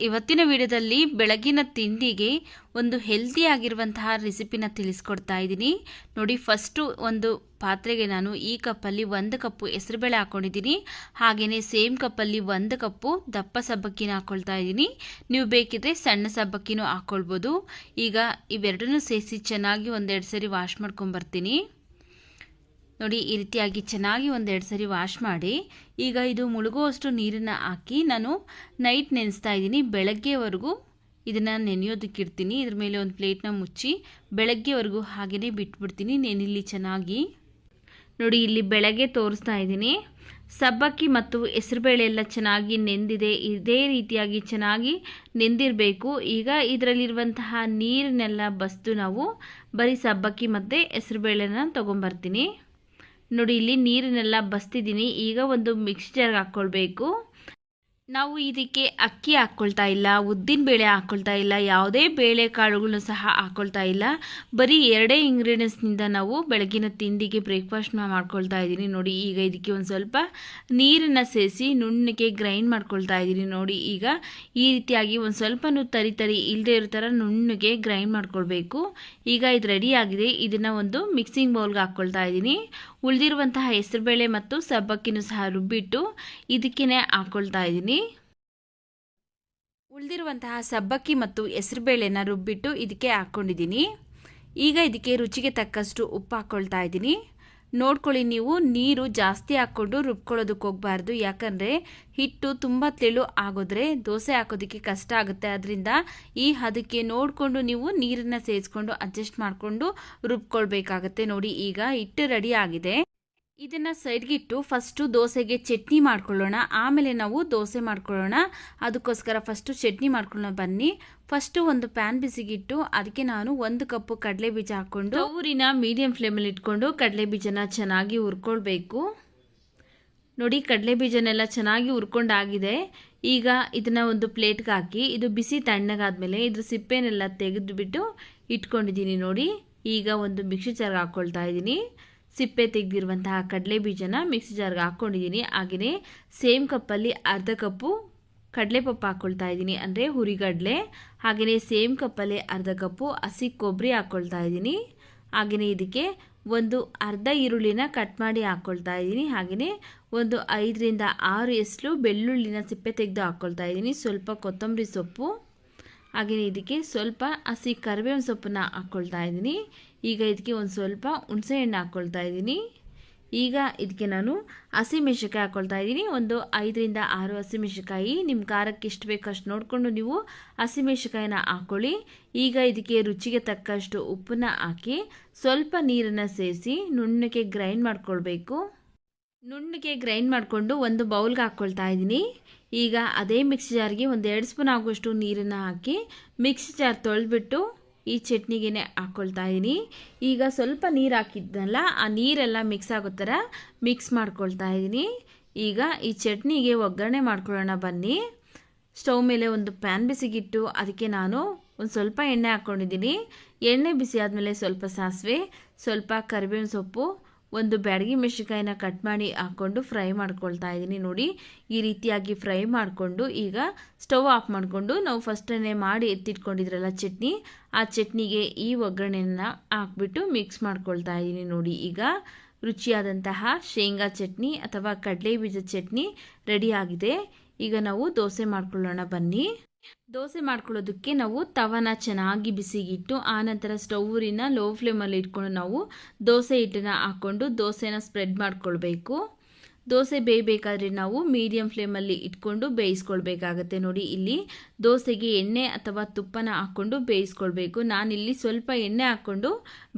ಇವತ್ತಿನ ವಿಡಿಯೋದಲ್ಲಿ ಬೆಳಗಿನ ತಿಂಡಿಗೆ ಒಂದು ಹೆಲ್ದಿ ಆಗಿರುವಂತಹ ರೆಸಿಪಿನ ತಿಳಿಸ್ಕೊಡ್ತಾ ಇದ್ದೀನಿ ನೋಡಿ. ಫಸ್ಟು ಒಂದು ಪಾತ್ರೆಗೆ ನಾನು ಈ ಕಪ್ಪಲ್ಲಿ 1 ಕಪ್ಪು ಹೆಸರುಬೇಳೆ ಹಾಕೊಂಡಿದ್ದೀನಿ. ಹಾಗೆಯೇ ಸೇಮ್ ಕಪ್ಪಲ್ಲಿ 1 ಕಪ್ಪು ದಪ್ಪ ಸಬ್ಬಕ್ಕಿನ ಹಾಕೊಳ್ತಾ ಇದ್ದೀನಿ. ನೀವು ಬೇಕಿದ್ರೆ ಸಣ್ಣ ಸಬ್ಬಕ್ಕಿನೂ ಹಾಕೊಳ್ಬೋದು. ಈಗ ಇವೆರಡನ್ನೂ ಸೇರಿಸಿ ಚೆನ್ನಾಗಿ ಒಂದೆರಡು ಸರಿ ವಾಶ್ ಮಾಡ್ಕೊಂಬರ್ತೀನಿ. ನೋಡಿ, ಈ ರೀತಿಯಾಗಿ ಚೆನ್ನಾಗಿ ಒಂದೆರಡು ಸರಿ ವಾಶ್ ಮಾಡಿ ಈಗ ಇದು ಮುಳುಗುವಷ್ಟು ನೀರನ್ನು ಹಾಕಿ ನಾನು ನೈಟ್ ನೆನೆಸ್ತಾ ಇದ್ದೀನಿ. ಬೆಳಗ್ಗೆವರೆಗೂ ಇದನ್ನು ನೆನೆಯೋದಕ್ಕಿಡ್ತೀನಿ. ಇದ್ರ ಮೇಲೆ ಒಂದು ಪ್ಲೇಟ್ನ ಮುಚ್ಚಿ ಬೆಳಗ್ಗೆವರೆಗೂ ಹಾಗೆಯೇ ಬಿಟ್ಬಿಡ್ತೀನಿ ನೆನಿಲಿ ಚೆನ್ನಾಗಿ. ನೋಡಿ, ಇಲ್ಲಿ ಬೆಳಗ್ಗೆ ತೋರಿಸ್ತಾ ಇದ್ದೀನಿ. ಸಬ್ಬಕ್ಕಿ ಮತ್ತು ಹೆಸರುಬೇಳೆ ಎಲ್ಲ ಚೆನ್ನಾಗಿ ನೆಂದಿದೆ. ಇದೇ ರೀತಿಯಾಗಿ ಚೆನ್ನಾಗಿ ನೆಂದಿರಬೇಕು. ಈಗ ಇದರಲ್ಲಿರುವಂತಹ ನೀರನ್ನೆಲ್ಲ ಬಸ್ದು ನಾವು ಬರೀ ಸಬ್ಬಕ್ಕಿ ಮತ್ತು ಹೆಸರುಬೇಳೆನ ತೊಗೊಂಬರ್ತೀನಿ. ನೋಡಿ, ಇಲ್ಲಿ ನೀರನ್ನೆಲ್ಲ ಬಸ್ತಿದ್ದೀನಿ. ಈಗ ಒಂದು ಮಿಕ್ಸ್ಚರ್ಗೆ ಹಾಕ್ಕೊಳ್ಬೇಕು. ನಾವು ಇದಕ್ಕೆ ಅಕ್ಕಿ ಹಾಕ್ಕೊಳ್ತಾ ಇಲ್ಲ, ಉದ್ದಿನ ಬೇಳೆ ಹಾಕ್ಕೊಳ್ತಾ ಇಲ್ಲ, ಯಾವುದೇ ಬೇಳೆ ಕಾಳುಗಳನ್ನು ಸಹ ಹಾಕ್ಕೊಳ್ತಾ ಇಲ್ಲ. ಬರೀ 2 ಇಂಗ್ರೀಡಿಯೆಂಟ್ಸ್ನಿಂದ ನಾವು ಬೆಳಗಿನ ತಿಂಡಿಗೆ ಬ್ರೇಕ್ಫಾಸ್ಟ್ನ ಮಾಡ್ಕೊಳ್ತಾ ಇದ್ದೀನಿ. ನೋಡಿ, ಈಗ ಇದಕ್ಕೆ ಒಂದು ಸ್ವಲ್ಪ ನೀರನ್ನು ಸೇರಿಸಿ ನುಣ್ಣಗೆ ಗ್ರೈಂಡ್ ಮಾಡ್ಕೊಳ್ತಾ ಇದ್ದೀನಿ. ನೋಡಿ, ಈಗ ಈ ರೀತಿಯಾಗಿ ಒಂದು ಸ್ವಲ್ಪನೂ ತರಿ ಇಲ್ಲದೆ ಇರೋ ಥರ ನುಣ್ಣಗೆ ಗ್ರೈಂಡ್ ಮಾಡ್ಕೊಳ್ಬೇಕು. ಈಗ ಇದು ರೆಡಿ ಆಗಿದೆ. ಇದನ್ನು ಒಂದು ಮಿಕ್ಸಿಂಗ್ ಬೌಲ್ಗೆ ಹಾಕ್ಕೊಳ್ತಾ ಇದ್ದೀನಿ. ಉಳಿದಿರುವಂತಹ ಹೆಸರುಬೇಳೆ ಮತ್ತು ಸಬ್ಬಕ್ಕಿನೂ ಸಹ ರುಬ್ಬಿಟ್ಟು ಇದಕ್ಕೇ ಹಾಕ್ಕೊಳ್ತಾ ಇದ್ದೀನಿ. ಉಳಿದಿರುವಂತಹ ಸಬ್ಬಕ್ಕಿ ಮತ್ತು ಹೆಸರುಬೇಳೆನ ರುಬ್ಬಿಟ್ಟು ಇದಕ್ಕೆ ಹಾಕ್ಕೊಂಡಿದ್ದೀನಿ. ಈಗ ಇದಕ್ಕೆ ರುಚಿಗೆ ತಕ್ಕಷ್ಟು ಉಪ್ಪು ಹಾಕ್ಕೊಳ್ತಾ ಇದ್ದೀನಿ. ನೋಡ್ಕೊಳ್ಳಿ, ನೀವು ನೀರು ಜಾಸ್ತಿ ಹಾಕ್ಕೊಂಡು ರುಬ್ಕೊಳ್ಳೋದಕ್ಕೆ ಹೋಗಬಾರ್ದು. ಯಾಕಂದರೆ ಹಿಟ್ಟು ತುಂಬ ತೆಳು ಆಗೋದ್ರೆ ದೋಸೆ ಹಾಕೋದಕ್ಕೆ ಕಷ್ಟ ಆಗುತ್ತೆ. ಅದರಿಂದ ಈ ಹದಕ್ಕೆ ನೋಡಿಕೊಂಡು ನೀವು ನೀರನ್ನು ಸೇರಿಸ್ಕೊಂಡು ಅಡ್ಜಸ್ಟ್ ಮಾಡಿಕೊಂಡು ರುಬ್ಕೊಳ್ಬೇಕಾಗತ್ತೆ. ನೋಡಿ, ಈಗ ಹಿಟ್ಟು ರೆಡಿ ಆಗಿದೆ. ಇದನ್ನು ಸೈಡ್ಗಿಟ್ಟು ಫಸ್ಟು ದೋಸೆಗೆ ಚಟ್ನಿ ಮಾಡ್ಕೊಳ್ಳೋಣ, ಆಮೇಲೆ ನಾವು ದೋಸೆ ಮಾಡ್ಕೊಳ್ಳೋಣ. ಅದಕ್ಕೋಸ್ಕರ ಫಸ್ಟು ಚಟ್ನಿ ಮಾಡ್ಕೊಳ್ಳೋಣ ಬನ್ನಿ. ಫಸ್ಟು ಒಂದು ಪ್ಯಾನ್ ಬಿಸಿಗಿಟ್ಟು ಅದಕ್ಕೆ ನಾನು 1 ಕಪ್ಪು ಕಡಲೆ ಬೀಜ ಹಾಕ್ಕೊಂಡು ಊರಿನ ಮೀಡಿಯಂ ಫ್ಲೇಮಲ್ಲಿ ಇಟ್ಕೊಂಡು ಕಡಲೆ ಬೀಜನ ಚೆನ್ನಾಗಿ ಹುರ್ಕೊಳ್ಬೇಕು. ನೋಡಿ, ಕಡಲೆ ಬೀಜನೆಲ್ಲ ಚೆನ್ನಾಗಿ ಹುರ್ಕೊಂಡಾಗಿದೆ. ಈಗ ಇದನ್ನು ಒಂದು ಪ್ಲೇಟ್ಗೆ ಹಾಕಿ ಇದು ಬಿಸಿ ತಣ್ಣಗಾದ್ಮೇಲೆ ಇದ್ರ ಸಿಪ್ಪೆನೆಲ್ಲ ತೆಗೆದುಬಿಟ್ಟು ಇಟ್ಕೊಂಡಿದ್ದೀನಿ. ನೋಡಿ, ಈಗ ಒಂದು ಮಿಕ್ಸಿ ಜಾರ್ಗೆ ಹಾಕ್ಕೊಳ್ತಾ ಇದ್ದೀನಿ. ಸಿಪ್ಪೆ ತೆಗೆದಿರುವಂತಹ ಕಡಲೆ ಬೀಜನ ಮಿಕ್ಸಿ ಜಾರ್ಗೆ ಹಾಕ್ಕೊಂಡಿದ್ದೀನಿ. ಹಾಗೆಯೇ ಸೇಮ್ ಕಪ್ಪಲ್ಲಿ 1/2 ಕಪ್ಪು ಕಡಲೆಪಪ್ಪು ಹಾಕ್ಕೊಳ್ತಾ ಇದ್ದೀನಿ, ಅಂದರೆ ಹುರಿಗಡಲೆ. ಹಾಗೆಯೇ ಸೇಮ್ ಕಪ್ಪಲ್ಲಿ 1/2 ಕಪ್ಪು ಹಸಿ ಕೊಬ್ಬರಿ ಹಾಕ್ಕೊಳ್ತಾ ಇದ್ದೀನಿ. ಹಾಗೆಯೇ ಇದಕ್ಕೆ ಒಂದು ಅರ್ಧ ಈರುಳ್ಳಿನ ಕಟ್ ಮಾಡಿ ಹಾಕ್ಕೊಳ್ತಾ ಇದ್ದೀನಿ. ಹಾಗೆಯೇ ಒಂದು 5ರಿಂದ 6 ಎಸಳು ಬೆಳ್ಳುಳ್ಳಿನ ಸಿಪ್ಪೆ ತೆಗೆದು ಹಾಕ್ಕೊಳ್ತಾ ಇದ್ದೀನಿ. ಸ್ವಲ್ಪ ಕೊತ್ತಂಬರಿ ಸೊಪ್ಪು, ಹಾಗೆಯೇ ಇದಕ್ಕೆ ಸ್ವಲ್ಪ ಹಸಿ ಕರಿಬೇವಿನ ಸೊಪ್ಪನ್ನ ಹಾಕ್ಕೊಳ್ತಾ ಇದ್ದೀನಿ. ಈಗ ಇದಕ್ಕೆ ಒಂದು ಸ್ವಲ್ಪ ಹುಣಸೆಹಣ್ಣು ಹಾಕ್ಕೊಳ್ತಾ ಇದ್ದೀನಿ. ಈಗ ಇದಕ್ಕೆ ನಾನು ಹಸಿಮೆಣಸಿನಕಾಯಿ ಹಾಕ್ಕೊಳ್ತಾ ಇದ್ದೀನಿ. ಒಂದು 5ರಿಂದ 6 ಹಸಿಮೆಣಸಿನಕಾಯಿ. ನಿಮ್ಮ ಖಾರಕ್ಕೆ ಎಷ್ಟು ಬೇಕೋ ಅಷ್ಟು ನೋಡಿಕೊಂಡು ನೀವು ಹಸಿಮೆಣಸಿನಕಾಯಿನ ಹಾಕ್ಕೊಳ್ಳಿ. ಈಗ ಇದಕ್ಕೆ ರುಚಿಗೆ ತಕ್ಕಷ್ಟು ಉಪ್ಪನ್ನ ಹಾಕಿ ಸ್ವಲ್ಪ ನೀರನ್ನು ಸೇರಿಸಿ ನುಣ್ಣಗೆ ಗ್ರೈಂಡ್ ಮಾಡ್ಕೊಳ್ಬೇಕು. ನುಣ್ಣಗೆ ಗ್ರೈಂಡ್ ಮಾಡಿಕೊಂಡು ಒಂದು ಬೌಲ್ಗೆ ಹಾಕ್ಕೊಳ್ತಾ ಇದ್ದೀನಿ. ಈಗ ಅದೇ ಮಿಕ್ಸಿ ಜಾರ್ಗೆ ಒಂದು 2 ಸ್ಪೂನ್ ಆಗುವಷ್ಟು ನೀರನ್ನು ಹಾಕಿ ಮಿಕ್ಸಿ ಜಾರ್ ತೊಳೆದ್ಬಿಟ್ಟು ಈ ಚಟ್ನಿಗೆ ಹಾಕ್ಕೊಳ್ತಾ ಇದ್ದೀನಿ. ಈಗ ಸ್ವಲ್ಪ ನೀರು ಹಾಕಿದ್ನಲ್ಲ, ಆ ನೀರೆಲ್ಲ ಮಿಕ್ಸ್ ಆಗೋ ಥರ ಮಿಕ್ಸ್ ಮಾಡ್ಕೊಳ್ತಾ ಇದ್ದೀನಿ. ಈಗ ಈ ಚಟ್ನಿಗೆ ಒಗ್ಗರಣೆ ಮಾಡ್ಕೊಳ್ಳೋಣ ಬನ್ನಿ. ಸ್ಟವ್ ಮೇಲೆ ಒಂದು ಪ್ಯಾನ್ ಬಿಸಿಗಿಟ್ಟು ಅದಕ್ಕೆ ನಾನು ಒಂದು ಸ್ವಲ್ಪ ಎಣ್ಣೆ ಹಾಕ್ಕೊಂಡಿದ್ದೀನಿ. ಎಣ್ಣೆ ಬಿಸಿ ಆದಮೇಲೆ ಸ್ವಲ್ಪ ಸಾಸಿವೆ, ಸ್ವಲ್ಪ ಕರಿಬೇವಿನ ಸೊಪ್ಪು, ಒಂದು ಬ್ಯಾಡಗಿ ಮೆಣಸಿನಕಾಯಿನ ಕಟ್ ಮಾಡಿ ಹಾಕ್ಕೊಂಡು ಫ್ರೈ ಮಾಡ್ಕೊಳ್ತಾ ಇದ್ದೀನಿ. ನೋಡಿ, ಈ ರೀತಿಯಾಗಿ ಫ್ರೈ ಮಾಡಿಕೊಂಡು ಈಗ ಸ್ಟವ್ ಆಫ್ ಮಾಡಿಕೊಂಡು ನಾವು ಫಸ್ಟನ್ನೇ ಮಾಡಿ ಎತ್ತಿಟ್ಕೊಂಡಿದ್ರಲ್ಲ ಚಟ್ನಿ, ಆ ಚಟ್ನಿಗೆ ಈ ಒಗ್ಗರಣೆಯನ್ನು ಹಾಕ್ಬಿಟ್ಟು ಮಿಕ್ಸ್ ಮಾಡ್ಕೊಳ್ತಾ ಇದ್ದೀನಿ. ನೋಡಿ, ಈಗ ರುಚಿಯಾದಂತಹ ಶೇಂಗಾ ಚಟ್ನಿ ಅಥವಾ ಕಡಲೆ ಬೀಜದ ಚಟ್ನಿ ರೆಡಿ ಆಗಿದೆ. ಈಗ ನಾವು ದೋಸೆ ಮಾಡ್ಕೊಳ್ಳೋಣ ಬನ್ನಿ. ದೋಸೆ ಮಾಡ್ಕೊಳ್ಳೋದಕ್ಕೆ ನಾವು ತವನ ಚೆನ್ನಾಗಿ ಬಿಸಿಗಿಟ್ಟು ಆನಂತರ ಸ್ಟವ್ನ ಲೋ ಫ್ಲೇಮಲ್ಲಿ ಇಟ್ಕೊಂಡು ನಾವು ದೋಸೆ ಹಿಟ್ಟನ್ನು ಹಾಕ್ಕೊಂಡು ದೋಸೆನ ಸ್ಪ್ರೆಡ್ ಮಾಡ್ಕೊಳ್ಬೇಕು. ದೋಸೆ ಬೇಯಬೇಕಾದ್ರೆ ನಾವು ಮೀಡಿಯಂ ಫ್ಲೇಮಲ್ಲಿ ಇಟ್ಕೊಂಡು ಬೇಯಿಸ್ಕೊಳ್ಬೇಕಾಗತ್ತೆ. ನೋಡಿ, ಇಲ್ಲಿ ದೋಸೆಗೆ ಎಣ್ಣೆ ಅಥವಾ ತುಪ್ಪನ ಹಾಕ್ಕೊಂಡು ಬೇಯಿಸ್ಕೊಳ್ಬೇಕು. ನಾನಿಲ್ಲಿ ಸ್ವಲ್ಪ ಎಣ್ಣೆ ಹಾಕ್ಕೊಂಡು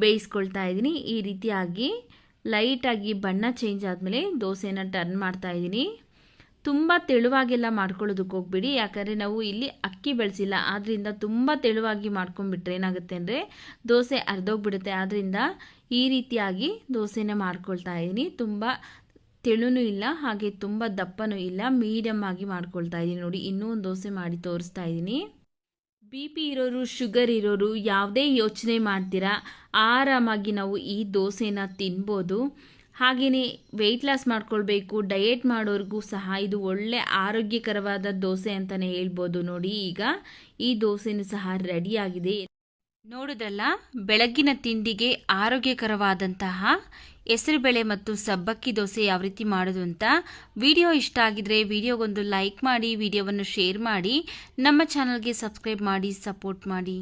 ಬೇಯಿಸ್ಕೊಳ್ತಾ ಇದ್ದೀನಿ. ಈ ರೀತಿಯಾಗಿ ಲೈಟಾಗಿ ಬಣ್ಣ ಚೇಂಜ್ ಆದಮೇಲೆ ದೋಸೆನ ಟರ್ನ್ ಮಾಡ್ತಾ ಇದ್ದೀನಿ. ತುಂಬ ತೆಳುವಾಗೆಲ್ಲ ಮಾಡ್ಕೊಳ್ಳೋದಕ್ಕೆ ಹೋಗ್ಬಿಡಿ, ಯಾಕಂದರೆ ನಾವು ಇಲ್ಲಿ ಅಕ್ಕಿ ಬೆಳೆಸಿಲ್ಲ. ಆದ್ದರಿಂದ ತುಂಬ ತೆಳುವಾಗಿ ಮಾಡ್ಕೊಂಡ್ಬಿಟ್ರೆ ಏನಾಗುತ್ತೆ ಅಂದರೆ ದೋಸೆ ಅರ್ಧೋಗ್ಬಿಡುತ್ತೆ. ಆದ್ದರಿಂದ ಈ ರೀತಿಯಾಗಿ ದೋಸೆನ ಮಾಡ್ಕೊಳ್ತಾ ಇದ್ದೀನಿ. ತುಂಬ ತೆಳುನೂ ಇಲ್ಲ, ಹಾಗೆ ತುಂಬ ದಪ್ಪನೂ ಇಲ್ಲ, ಮೀಡಿಯಮ್ ಆಗಿ ಮಾಡ್ಕೊಳ್ತಾ ಇದ್ದೀನಿ. ನೋಡಿ, ಇನ್ನೂ ಒಂದು ದೋಸೆ ಮಾಡಿ ತೋರಿಸ್ತಾ ಇದ್ದೀನಿ. BP ಇರೋರು, ಶುಗರ್ ಇರೋರು ಯಾವುದೇ ಯೋಚನೆ ಮಾಡ್ತೀರಾ ಆರಾಮಾಗಿ ನಾವು ಈ ದೋಸೆನ ತಿನ್ಬೋದು. ಹಾಗೆಯೇ ವೆಯ್ಟ್ ಲಾಸ್ ಮಾಡ್ಕೊಳ್ಬೇಕು, ಡಯೆಟ್ ಮಾಡೋರಿಗೂ ಸಹ ಇದು ಒಳ್ಳೆ ಆರೋಗ್ಯಕರವಾದ ದೋಸೆ ಅಂತಲೇ ಹೇಳ್ಬೋದು. ನೋಡಿ, ಈಗ ಈ ದೋಸೆನೂ ಸಹ ರೆಡಿಯಾಗಿದೆ. ನೋಡಿದ್ರಲ್ಲ, ಬೆಳಗ್ಗಿನ ತಿಂಡಿಗೆ ಆರೋಗ್ಯಕರವಾದಂತಹ ಹೆಸರುಬೇಳೆ ಮತ್ತು ಸಬ್ಬಕ್ಕಿ ದೋಸೆ ಯಾವ ರೀತಿ ಮಾಡೋದು ಅಂತ. ವಿಡಿಯೋ ಇಷ್ಟ ಆಗಿದ್ರೆ ವಿಡಿಯೋಗೊಂದು ಲೈಕ್ ಮಾಡಿ, ವಿಡಿಯೋವನ್ನು ಶೇರ್ ಮಾಡಿ, ನಮ್ಮ ಚಾನಲ್ಗೆ ಸಬ್ಸ್ಕ್ರೈಬ್ ಮಾಡಿ, ಸಪೋರ್ಟ್ ಮಾಡಿ.